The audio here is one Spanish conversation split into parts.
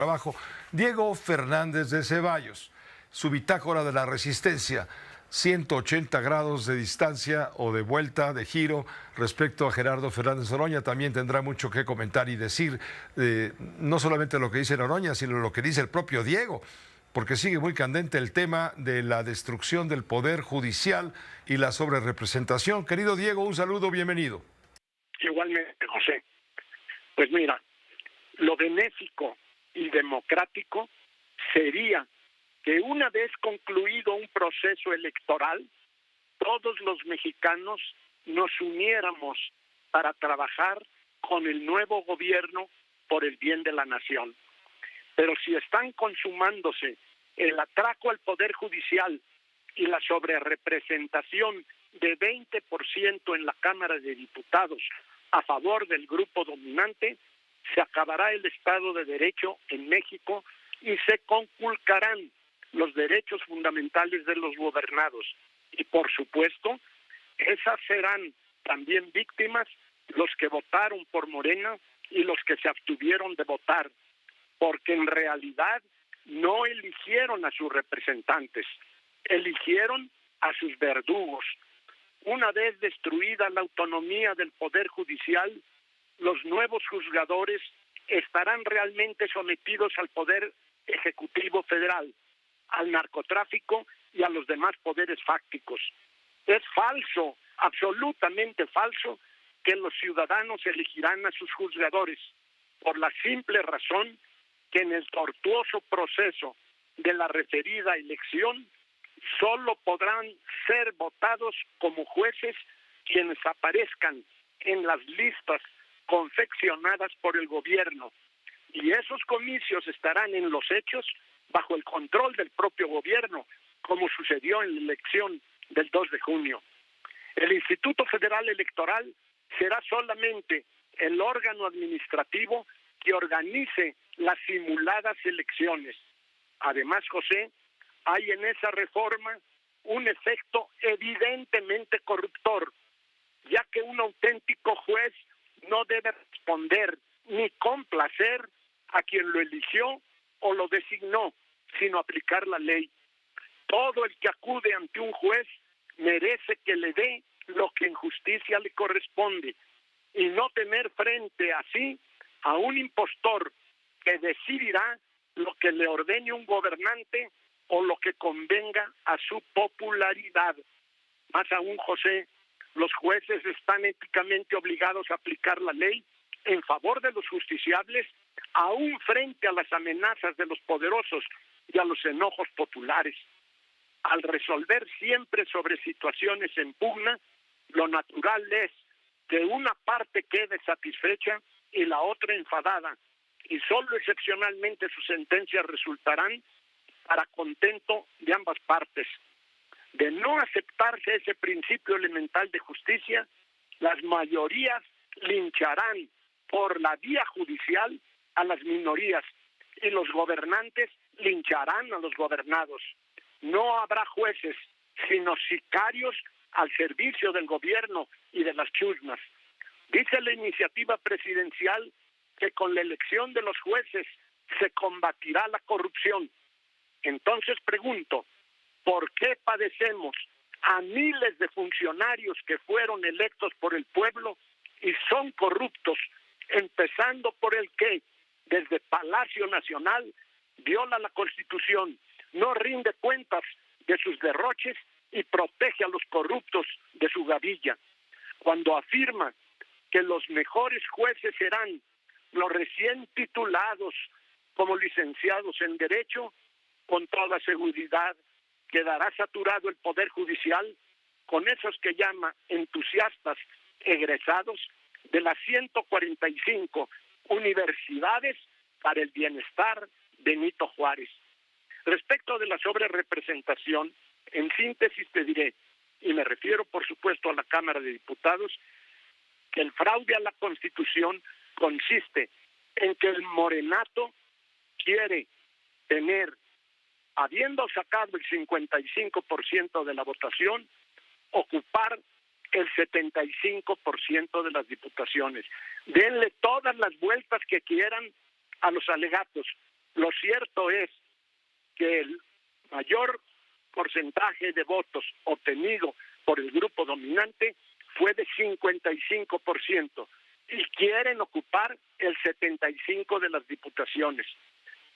Trabajo. Diego Fernández de Ceballos, su bitácora de la resistencia, 180 grados de distancia o de vuelta, de giro, respecto a Gerardo Fernández Noroña. También tendrá mucho que comentar y decir, no solamente lo que dice Noroña, sino lo que dice el propio Diego, porque sigue muy candente el tema de la destrucción del Poder Judicial y la sobrerepresentación. Querido Diego, un saludo, bienvenido. Igualmente, José. Pues mira, lo benéfico y democrático sería que una vez concluido un proceso electoral, todos los mexicanos nos uniéramos para trabajar con el nuevo gobierno por el bien de la nación. Pero si están consumándose el atraco al Poder Judicial y la sobrerepresentación de 20% en la Cámara de Diputados a favor del grupo dominante, se acabará el Estado de Derecho en México y se conculcarán los derechos fundamentales de los gobernados. Y por supuesto, esas serán también víctimas los que votaron por Morena y los que se abstuvieron de votar, porque en realidad no eligieron a sus representantes, eligieron a sus verdugos. Una vez destruida la autonomía del Poder Judicial, los nuevos juzgadores estarán realmente sometidos al Poder Ejecutivo Federal, al narcotráfico y a los demás poderes fácticos. Es falso, absolutamente falso, que los ciudadanos elegirán a sus juzgadores, por la simple razón que en el tortuoso proceso de la referida elección solo podrán ser votados como jueces quienes aparezcan en las listas confeccionadas por el gobierno, y esos comicios estarán en los hechos bajo el control del propio gobierno, como sucedió en la elección del 2 de junio. El Instituto Federal Electoral será solamente el órgano administrativo que organice las simuladas elecciones. Además, José, hay en esa reforma un efecto evidentemente corruptor, ya que un auténtico juez no debe responder ni complacer a quien lo eligió o lo designó, sino aplicar la ley. Todo el que acude ante un juez merece que le dé lo que en justicia le corresponde y no tener frente así a un impostor que decidirá lo que le ordene un gobernante o lo que convenga a su popularidad. Más aún, José, los jueces están éticamente obligados a aplicar la ley en favor de los justiciables, aún frente a las amenazas de los poderosos y a los enojos populares. Al resolver siempre sobre situaciones en pugna, lo natural es que una parte quede satisfecha y la otra enfadada, y solo excepcionalmente sus sentencias resultarán para contento de ambas partes. De no aceptarse ese principio elemental de justicia, las mayorías lincharán por la vía judicial a las minorías y los gobernantes lincharán a los gobernados. No habrá jueces, sino sicarios al servicio del gobierno y de las chusmas. Dice la iniciativa presidencial que con la elección de los jueces se combatirá la corrupción. Entonces pregunto, ¿por qué padecemos a miles de funcionarios que fueron electos por el pueblo y son corruptos, empezando por el que, desde Palacio Nacional, viola la Constitución, no rinde cuentas de sus derroches y protege a los corruptos de su gavilla? Cuando afirma que los mejores jueces serán los recién titulados como licenciados en Derecho, con toda seguridad quedará saturado el Poder Judicial con esos que llama entusiastas egresados de las 145 universidades para el bienestar de Benito Juárez. Respecto de la sobrerepresentación, en síntesis te diré, y me refiero por supuesto a la Cámara de Diputados, que el fraude a la Constitución consiste en que el morenato quiere tener, habiendo sacado el 55% de la votación, ocupar el 75% de las diputaciones. Denle todas las vueltas que quieran a los alegatos. mayor porcentaje de votos obtenido por el grupo dominante fue de 55% y quieren ocupar el 75% de las diputaciones.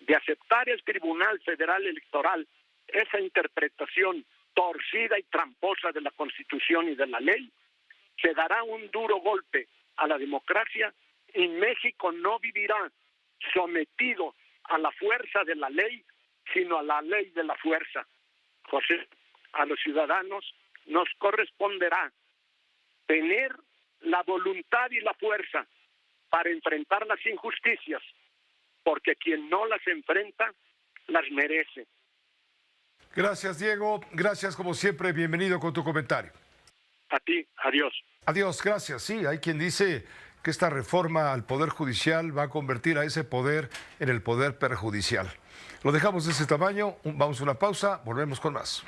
De aceptar el Tribunal Federal Electoral esa interpretación torcida y tramposa de la Constitución y de la ley, se dará un duro golpe a la democracia y México no vivirá sometido a la fuerza de la ley, sino a la ley de la fuerza. José, a los ciudadanos nos corresponderá tener la voluntad y la fuerza para enfrentar las injusticias, porque quien no las enfrenta, las merece. Gracias, Diego. Gracias, como siempre. Bienvenido con tu comentario. A ti, adiós. Adiós, gracias. Sí, hay quien dice que esta reforma al Poder Judicial va a convertir a ese poder en el poder perjudicial. Lo dejamos de ese tamaño. Vamos a una pausa. Volvemos con más.